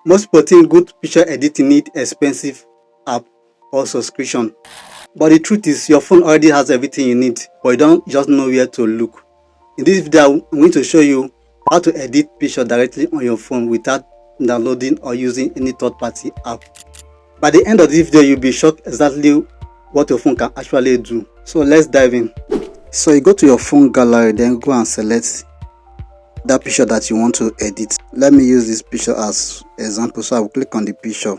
Most people think good picture editing need expensive app or subscription. But the truth is your phone already has everything you need, but you don't just know where to look. In this video, I'm going to show you how to edit picture directly on your phone without downloading or using any third-party app. By the end of this video, you'll be shocked exactly what your phone can actually do. So let's dive in. So you go to your phone gallery, then go and select that picture that you want to edit. Let me use this picture as example. So I will click on the picture.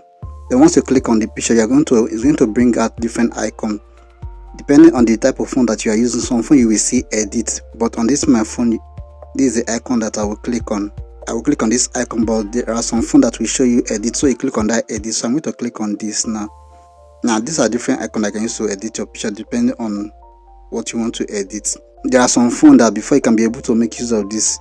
Then once you click on the picture, it's going to bring out different icons. Depending on the type of phone that you are using, some phone you will see edit, but on this my phone, this is the icon that I will click on. I will click on this icon, but there are some phone that will show you edit, so you click on that edit. So I'm going to click on this now. Now these are different icons I can use to edit your picture depending on what you want to edit. There are some phone that before you can be able to make use of this,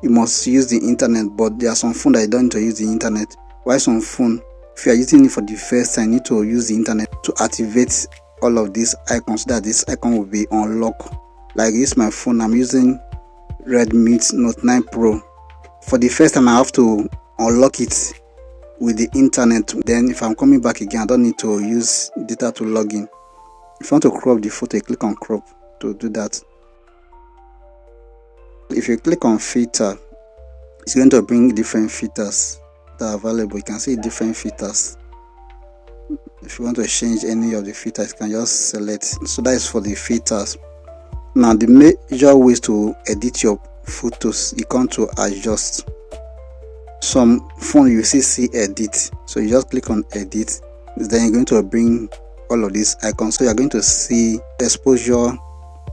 you must use the internet, but there are some phone that you don't need to use the internet. While some phone, if you are using it for the first time, you need to use the internet to activate all of these icons so that this icon will be unlocked. Like this my phone, I'm using Redmi Note 9 Pro. For the first time I have to unlock it with the internet. Then if I'm coming back again, I don't need to use data to log in. If you want to crop the photo, you click on crop to do that. If you click on filter, it's going to bring different filters that are available. You can see different filters. If you want to change any of the filters, you can just select. So that is for the filters. Now the major ways to edit your photos, you come to adjust. Some phone you see edit, so you just click on edit. Then you're going to bring all of these icons. So you're going to see exposure,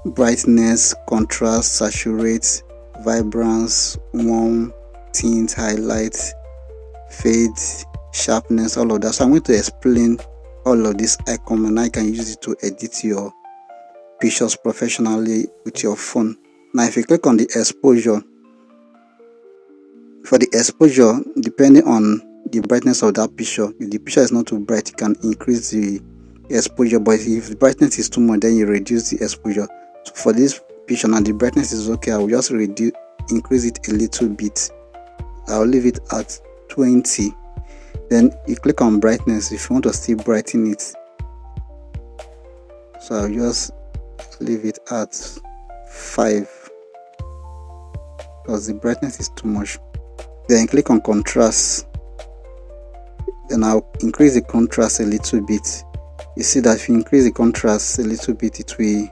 brightness, contrast, saturate, vibrance, warm, tint, highlight, fade, sharpness, all of that. So I'm going to explain all of this icon, and I can use it to edit your pictures professionally with your phone. Now if you click on the exposure, for the exposure, depending on the brightness of that picture, if the picture is not too bright, you can increase the exposure, but if the brightness is too much, then you reduce the exposure. So for this picture now, the brightness is okay. I will just increase it a little bit. I'll leave it at 20. Then you click on brightness if you want to still brighten it. So I'll just leave it at 5 because the brightness is too much. Then click on contrast. Then I'll increase the contrast a little bit. You see that if you increase the contrast a little bit, it will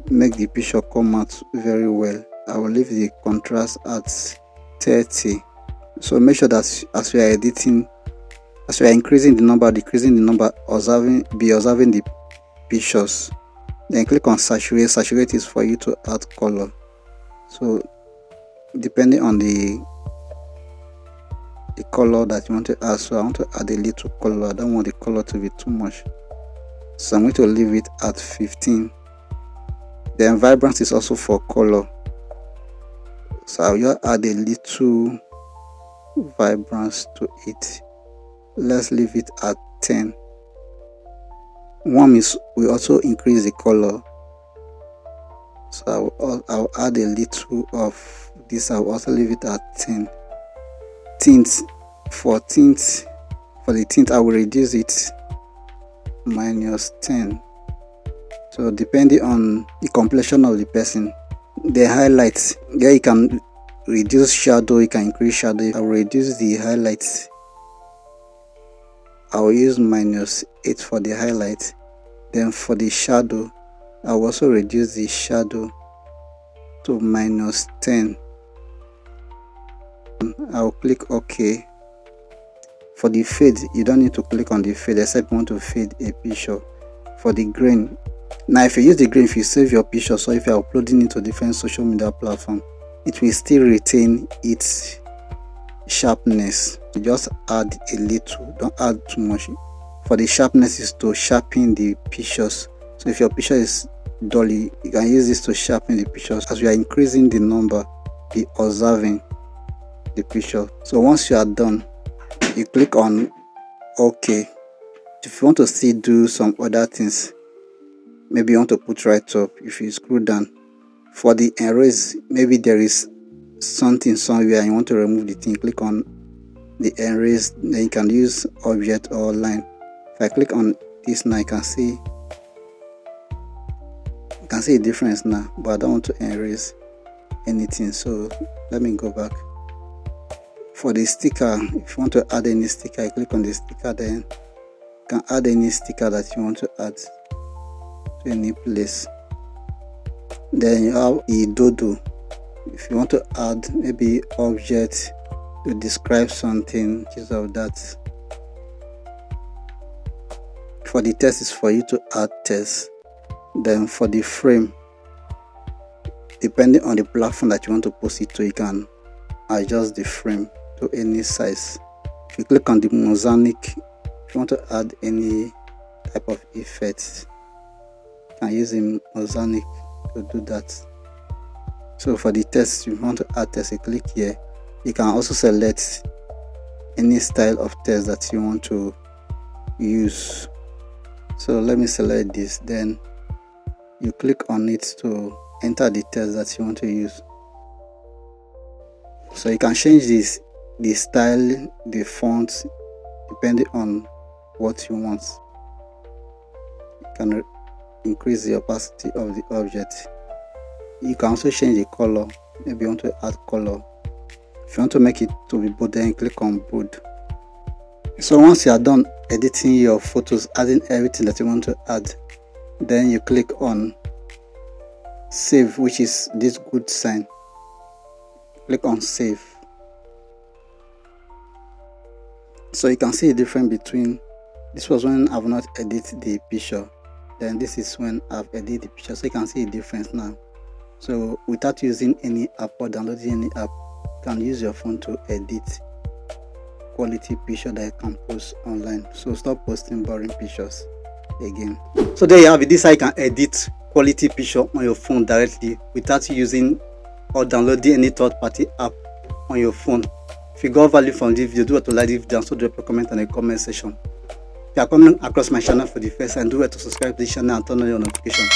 make the picture come out very well. I will leave the contrast at 30. So make sure that as we are editing, as we are increasing the number, decreasing the number, be observing the pictures. Then click on saturate. Saturate is for you to add color. So depending on the color that you want to add, so I want to add a little color. I don't want the color to be too much, so I'm going to leave it at 15. Then vibrance is also for color, so I'll just add a little vibrance to it. Let's leave it at 10. Warm will also increase the color, so I'll add a little of this. I'll also leave it at 10. Tint, for the tint I will reduce it -10. So depending on the complexion of the person. The highlights, there you can reduce shadow, you can increase shadow. I will reduce the highlights. I will use -8 for the highlight. Then for the shadow, I will also reduce the shadow to -10. I will click OK. For the fade, you don't need to click on the fade except you want to fade a picture. For the grain, now if you use the grain, if you save your picture, so if you're uploading it to different social media platform, it will still retain its sharpness. You just add a little, don't add too much. For the sharpness is to sharpen the pictures. So if your picture is dull, you can use this to sharpen the pictures. As we are increasing the number, be observing the picture. So once you are done, you click on OK. If you want to still do some other things, maybe you want to put right up, if you scroll down for the erase, maybe there is something somewhere and you want to remove the thing, click on the erase, then you can use object or line. If I click on this now, you can see a difference now, but I don't want to erase anything, so let me go back. For the sticker, if you want to add any sticker, you click on the sticker, then you can add any sticker that you want to add to any place. Then you have the dodo. If you want to add maybe object to describe something, just of that. For the text is for you to add text. Then for the frame, depending on the platform that you want to post it to, you can adjust the frame to any size. If you click on the mosaic, if you want to add any type of effect, you can use the mosaic to do that. So for the text, if you want to add text, you click here. You can also select any style of text that you want to use. So let me select this, then you click on it to enter the text that you want to use. So you can change the style, the font, depending on what you want. You can increase the opacity of the object. You can also change the color. Maybe you want to add color. If you want to make it to be bold, then click on bold. So once you are done editing your photos, adding everything that you want to add, then you click on save, which is this good sign. Click on save. So you can see the difference between this was when I've not edited the picture, then this is when I've edited the picture. So you can see the difference now. So without using any app or downloading any app, you can use your phone to edit quality picture that you can post online. So stop posting boring pictures again. So there you have it. This is how you can edit quality picture on your phone directly without using or downloading any third-party app on your phone. If you got value from this video, do it to like this video and so drop a comment in the comment section. If you are coming across my channel for the first time, do it to subscribe to this channel and turn on your notifications.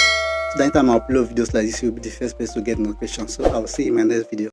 So that anytime I upload videos like this, you'll be the first person to get notifications. So I will see you in my next video.